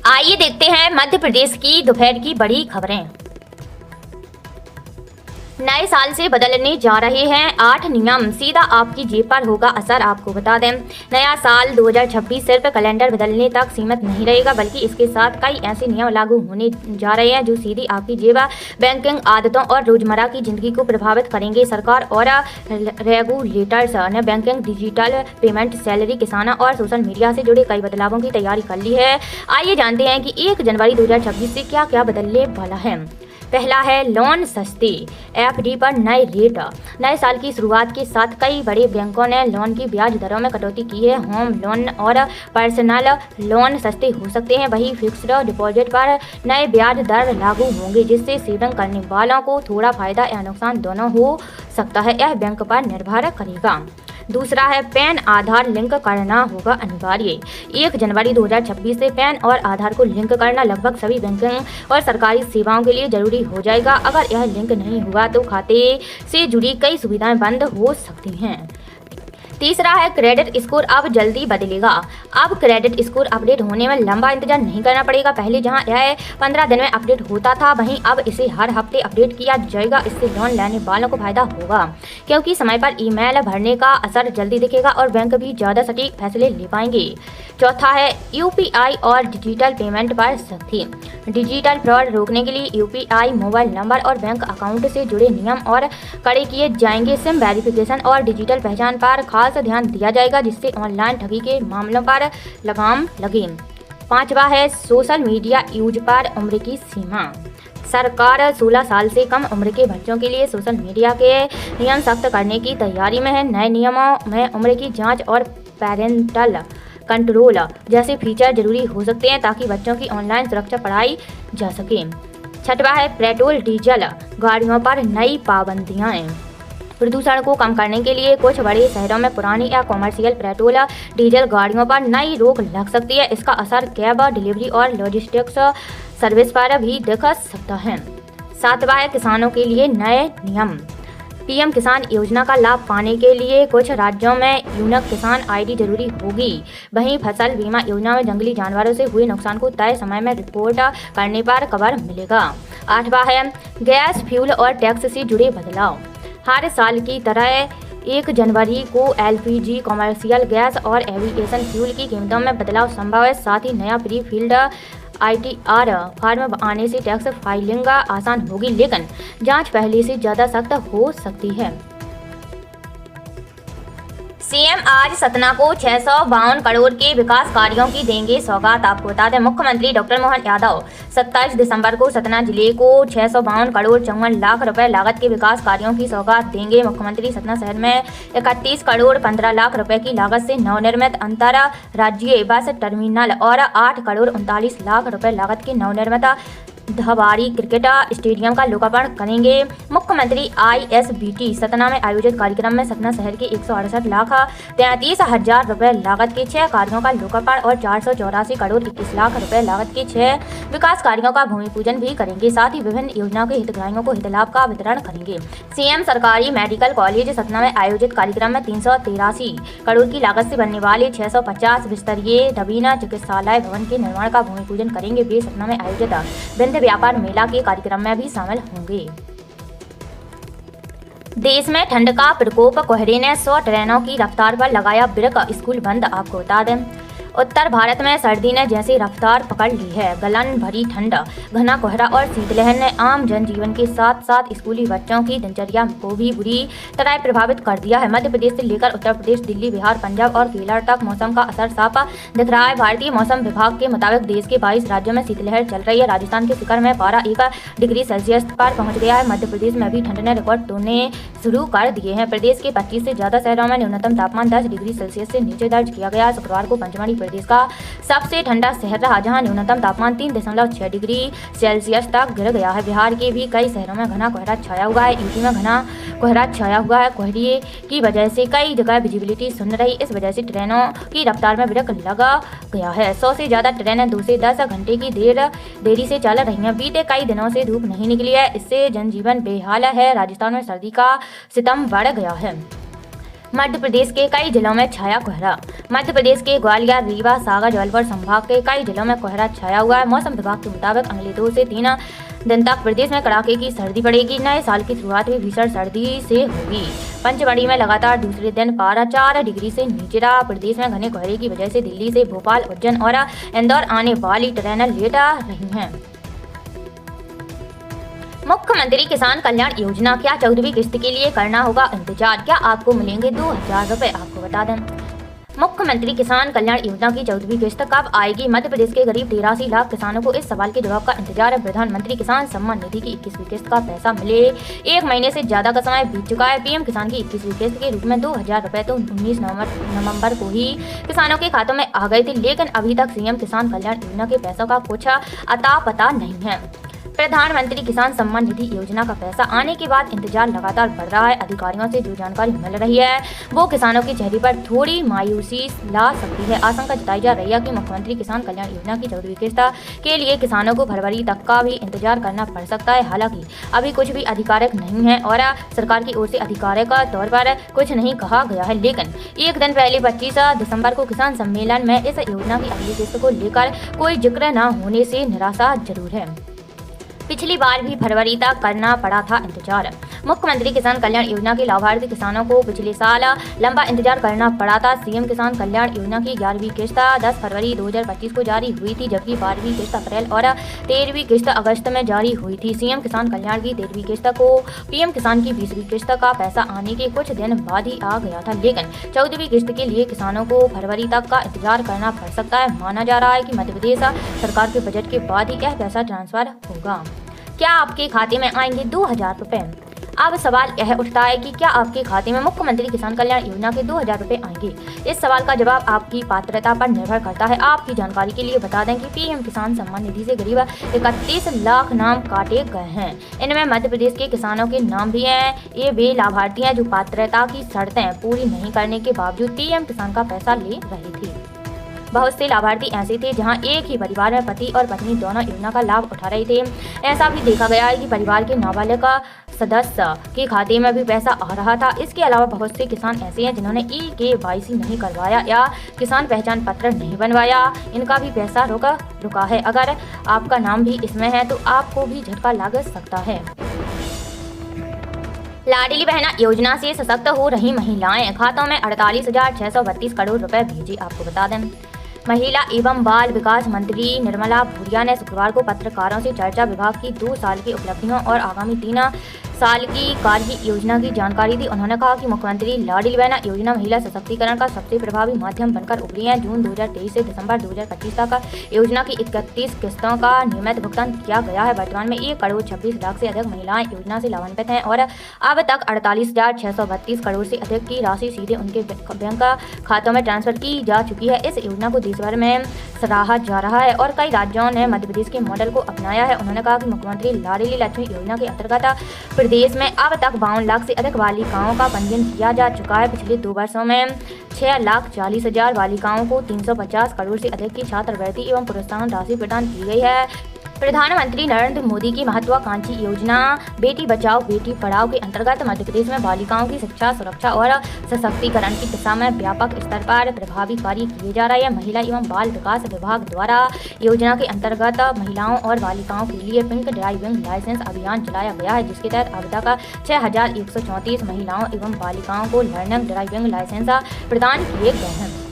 आइए देखते हैं मध्य प्रदेश की दोपहर की बड़ी खबरें। नए साल से बदलने जा रहे हैं 8 नियम, सीधा आपकी जेब पर होगा असर। आपको बता दें, नया साल 2026 सिर्फ कैलेंडर बदलने तक सीमित नहीं रहेगा, बल्कि इसके साथ कई ऐसे नियम लागू होने जा रहे हैं जो सीधी आपकी जेब, बैंकिंग आदतों और रोजमर्रा की जिंदगी को प्रभावित करेंगे। सरकार और रेगुलेटर्स ने बैंकिंग, डिजिटल पेमेंट, सैलरी, किसानों और सोशल मीडिया से जुड़े कई बदलावों की तैयारी कर ली है। आइए जानते हैं कि 1 जनवरी 2026 से क्या क्या बदलने वाला है। पहला है लोन सस्ती, एफडी पर नए रेट। नए साल की शुरुआत के साथ कई बड़े बैंकों ने लोन की ब्याज दरों में कटौती की है। होम लोन और पर्सनल लोन सस्ते हो सकते हैं, वहीं फिक्स्ड डिपॉजिट पर नए ब्याज दर लागू होंगे, जिससे सेविंग करने वालों को थोड़ा फायदा या नुकसान दोनों हो सकता है। यह बैंक पर निर्भर करेगा। दूसरा है पैन आधार लिंक करना होगा अनिवार्य। 1 जनवरी 2026 से पैन और आधार को लिंक करना लगभग सभी बैंकिंग और सरकारी सेवाओं के लिए जरूरी हो जाएगा। अगर यह लिंक नहीं हुआ तो खाते से जुड़ी कई सुविधाएं बंद हो सकती हैं। तीसरा है क्रेडिट स्कोर अब जल्दी बदलेगा। अब क्रेडिट स्कोर अपडेट होने में लंबा इंतजार नहीं करना पड़ेगा। पहले जहां यह 15 दिन में अपडेट होता था, वहीं अब इसे हर हफ्ते अपडेट किया जाएगा। इससे लोन लेने वालों को फायदा होगा, क्योंकि समय पर ईमेल भरने का असर जल्दी दिखेगा और बैंक भी ज़्यादा सटीक फैसले ले पाएंगे। चौथा है यूपीआई और डिजिटल पेमेंट पर सख्ती। डिजिटल फ्रॉड रोकने के लिए यूपीआई, मोबाइल नंबर और बैंक अकाउंट से जुड़े नियम और कड़े किए जाएंगे। सिम वेरिफिकेशन और डिजिटल पहचान पर खास ध्यान दिया जाएगा, जिससे ऑनलाइन ठगी के मामलों पर लगाम लगे। पांचवा है सोशल मीडिया यूज पर उम्र की सीमा। सरकार 16 साल से कम उम्र के बच्चों के लिए सोशल मीडिया के नियम सख्त करने की तैयारी में है। नए नियमों में उम्र की जांच और पेरेंटल कंट्रोल जैसे फीचर जरूरी हो सकते हैं, ताकि बच्चों की ऑनलाइन सुरक्षा बढ़ाई जा सके। छठवा है पेट्रोल डीजल गाड़ियों पर नई पाबंदियां। प्रदूषण को कम करने के लिए कुछ बड़े शहरों में पुरानी या कॉमर्शियल पेट्रोल डीजल गाड़ियों पर नई रोक लग सकती है। इसका असर कैब, डिलीवरी और लॉजिस्टिक्स सर्विस पर भी दिख सकता है। सातवां है किसानों के लिए नए नियम। पीएम किसान योजना का लाभ पाने के लिए कुछ राज्यों में यूनिक किसान आईडी जरूरी होगी। वहीं फसल बीमा योजना में जंगली जानवरों से हुए नुकसान को तय समय में रिपोर्ट करने पर कवर मिलेगा। आठवां है गैस, फ्यूल और टैक्स से जुड़े बदलाव। हर साल की तरह 1 जनवरी को एलपीजी, कॉमर्शियल गैस और एविएशन फ्यूल की कीमतों में बदलाव संभव है। साथ ही नया प्री फील्ड आईटीआर फॉर्म आने से टैक्स फाइलिंग आसान होगी, लेकिन जांच पहले से ज़्यादा सख्त हो सकती है। सीएम आज सतना को 652 करोड़ के विकास कार्यों की देंगे सौगात। आपको बता दें, मुख्यमंत्री डॉक्टर मोहन यादव 27 दिसंबर को सतना जिले को 652 करोड़ 54 लाख रुपए लागत के विकास कार्यों की सौगात देंगे। मुख्यमंत्री सतना शहर में 31 करोड़ 15 लाख रुपए की लागत से नवनिर्मित अंतर्राज्यीय बस टर्मिनल और 8 करोड़ 39 लाख रुपए लागत के नवनिर्मित धवारी क्रिकेट स्टेडियम का लोकार्पण करेंगे। मुख्यमंत्री आईएसबीटी सतना में आयोजित कार्यक्रम में सतना शहर के 168 लाख 33 हजार रुपए लागत के 6 कार्यों का लोकार्पण और 484 करोड़ 21 लाख रुपए लागत के 6 विकास कार्यों का भूमि पूजन भी करेंगे। साथ ही विभिन्न योजनाओं के हितग्राहियों को हितलाभ का वितरण करेंगे। सीएम सरकारी मेडिकल कॉलेज सतना में आयोजित कार्यक्रम में 383 करोड़ की लागत से बनने वाले 650 बिस्तरीय नवीन चिकित्सालय भवन के निर्माण का भूमि पूजन करेंगे। वे सतना में आयोजित व्यापार मेला के कार्यक्रम में भी शामिल होंगे। देश में ठंड का प्रकोप, कोहरे ने 100 ट्रेनों की रफ्तार पर लगाया ब्रेक, स्कूल बंद। आपको बता दें, उत्तर भारत में सर्दी ने जैसी रफ्तार पकड़ ली है। गलन भरी ठंड, घना कोहरा और शीतलहर ने आम जनजीवन के साथ साथ स्कूली बच्चों की दिनचर्या को भी बुरी तरह प्रभावित कर दिया है। मध्य प्रदेश से लेकर उत्तर प्रदेश, दिल्ली, बिहार, पंजाब और केरल तक मौसम का असर साफ दिख रहा है। भारतीय मौसम विभाग के मुताबिक देश के 22 राज्यों में शीतलहर चल रही है। राजस्थान के शिखर में पारा 1 डिग्री सेल्सियस पर पहुंच गया है। मध्य प्रदेश में भी ठंड ने रिकॉर्ड तोड़ने शुरू कर दिए हैं। प्रदेश के 25 से ज्यादा शहरों में न्यूनतम तापमान 10 डिग्री सेल्सियस से नीचे दर्ज किया गया। शुक्रवार को पंचमढ़ी प्रदेश का सबसे ठंडा शहर रहा, जहां न्यूनतम तापमान 3.6 डिग्री सेल्सियस तक गिर गया है। बिहार के भी कई शहरों में घना कोहरा छाया हुआ है। यूपी में घना कोहरा छाया हुआ है। कोहरे की वजह से कई जगह विजिबिलिटी सुन रही, इस वजह से ट्रेनों की रफ्तार में ब्रेक लगा गया है। 100 से ज्यादा ट्रेनें 2 से 10 घंटे की देरी से चल रही हैं। बीते कई दिनों से धूप नहीं निकली है, इससे जनजीवन बेहाल है। राजस्थान में सर्दी का सितम बढ़ गया है। मध्य प्रदेश के कई जिलों में छाया कोहरा। मध्य प्रदेश के ग्वालियर, रीवा, सागर, जबलपुर संभाग के कई जिलों में कोहरा छाया हुआ है। मौसम विभाग के मुताबिक अगले 2 से 3 दिन तक प्रदेश में कड़ाके की सर्दी पड़ेगी। नए साल की शुरुआत भी भीषण सर्दी से होगी। पंचमढ़ी में लगातार दूसरे दिन पारा 4 डिग्री से नीचे रहा। प्रदेश में घने कोहरे की वजह से दिल्ली से भोपाल, उज्जैन और इंदौर आने वाली ट्रेनें लेट रही हैं। मुख्यमंत्री किसान कल्याण योजना, क्या 14वीं किस्त के लिए करना होगा इंतजार? क्या आपको मिलेंगे 2000 रुपए? आपको बता दें, मुख्यमंत्री किसान कल्याण योजना की 14वीं किस्त कब आएगी? मध्य प्रदेश के करीब 83 लाख किसानों को इस सवाल के जवाब का इंतजार है। प्रधानमंत्री किसान सम्मान निधि की 21वीं किस्त का पैसा मिले 1 महीने से ज्यादा का समय बीत चुका है। पीएम किसान की 21वीं किस्त के रूप में 2000 रुपए तो 19 नवंबर को ही किसानों के खातों में आ गए थे, लेकिन अभी तक सीएम किसान कल्याण योजना के पैसों का कुछ अता पता नहीं है। प्रधानमंत्री किसान सम्मान निधि योजना का पैसा आने के बाद इंतजार लगातार बढ़ रहा है। अधिकारियों से जो जानकारी मिल रही है वो किसानों के चेहरे पर थोड़ी मायूसी ला सकती है। आशंका जताई जा रही है कि मुख्यमंत्री किसान कल्याण योजना की 14वीं किस्त के लिए किसानों को फरवरी तक का भी इंतजार करना पड़ सकता है। हालांकि अभी कुछ भी आधिकारिक नहीं है और सरकार की ओर से आधिकारिक तौर पर कुछ नहीं कहा गया है, लेकिन एक दिन पहले 25 दिसंबर को किसान सम्मेलन में इस योजना की अगली किस्त को लेकर कोई जिक्र न होने से निराशा जरूर है। पिछली बार भी फरवरी तक करना पड़ा था इंतजार। मुख्यमंत्री किसान कल्याण योजना के लाभार्थी किसानों को पिछले साल लंबा इंतजार करना पड़ा था। सीएम किसान कल्याण योजना की 11वीं किस्त 10 फरवरी 2025 को जारी हुई थी, जबकि 12वीं किस्त अप्रैल और 13वीं किस्त अगस्त में जारी हुई थी। सीएम किसान कल्याण की 13वीं किस्त को पीएम किसान की 20वीं किस्त का पैसा आने के कुछ दिन बाद ही आ गया था, लेकिन 14वीं किस्त के लिए किसानों को फरवरी तक का इंतजार करना पड़ सकता है। माना जा रहा है कि मध्य प्रदेश सरकार के बजट के बाद ही यह पैसा ट्रांसफर होगा। क्या आपके खाते में आएंगे 2000 रुपए? अब सवाल यह उठता है कि क्या आपके खाते में मुख्यमंत्री किसान कल्याण योजना के 2000 रुपए आएंगे? इस सवाल का जवाब आपकी पात्रता पर निर्भर करता है। आपकी जानकारी के लिए बता दें कि पीएम किसान सम्मान निधि से करीब 31 लाख नाम काटे गए हैं। इनमें मध्य प्रदेश के किसानों के नाम भी हैं। ये वे लाभार्थी हैं जो पात्रता की शर्तें पूरी नहीं करने के बावजूद पीएम किसान का पैसा ले रहे थे। बहुत से लाभार्थी ऐसे थे जहां एक ही परिवार में पति और पत्नी दोनों योजना का लाभ उठा रहे थे। ऐसा भी देखा गया है कि परिवार के नाबालिग सदस्य के खाते में भी पैसा आ रहा था। इसके अलावा बहुत से किसान ऐसे हैं जिन्होंने EKYC नहीं करवाया या किसान पहचान पत्र नहीं बनवाया, इनका भी पैसा रुका है। अगर आपका नाम भी इसमें है तो आपको भी झटका लग सकता है। लाडली बहना योजना से सशक्त हो रही महिलाएं, खातों में 48,632 करोड़ रुपए भेजे। आपको बता दें, महिला एवं बाल विकास मंत्री निर्मला भूरिया ने शुक्रवार को पत्रकारों से चर्चा विभाग की 2 साल की उपलब्धियों और आगामी 3 साल की कार्य योजना की जानकारी दी। उन्होंने कहा कि मुख्यमंत्री लाडली बहना योजना महिला सशक्तिकरण का सबसे प्रभावी माध्यम बनकर उभरी है। जून 2023 से दिसंबर 2025 तक योजना की 31 किस्तों का नियमित भुगतान किया गया है। वर्तमान में 1 करोड़ 26 लाख से अधिक महिलाएं योजना से लाभान्वित हैं और अब तक 48,632 करोड़ से अधिक की राशि सीधे उनके बैंक खातों में ट्रांसफर की जा चुकी है। इस योजना को देश भर में सराहा जा रहा है और कई राज्यों ने मध्य प्रदेश के मॉडल को अपनाया है। उन्होंने कहा कि मुख्यमंत्री लाडली लक्ष्मी योजना के अंतर्गत प्रदेश में अब तक 52 लाख से अधिक बालिकाओं का पंजीयन किया जा चुका है। पिछले 2 वर्षों में 6,40,000 बालिकाओं को 350 करोड़ से अधिक की छात्रवृत्ति एवं प्रोत्साहन राशि प्रदान की गई है। प्रधानमंत्री नरेंद्र मोदी की महत्वाकांक्षी योजना बेटी बचाओ बेटी पढ़ाओ के अंतर्गत मध्य प्रदेश में बालिकाओं की शिक्षा, सुरक्षा और सशक्तिकरण की दिशा में व्यापक स्तर पर प्रभावी कार्य किए जा रहे हैं। महिला एवं बाल विकास विभाग द्वारा योजना के अंतर्गत महिलाओं और बालिकाओं के लिए पिंक ड्राइविंग लाइसेंस अभियान चलाया गया है, जिसके तहत अब तक 6,134 महिलाओं एवं बालिकाओं को लर्निंग ड्राइविंग लाइसेंस प्रदान किए गए हैं।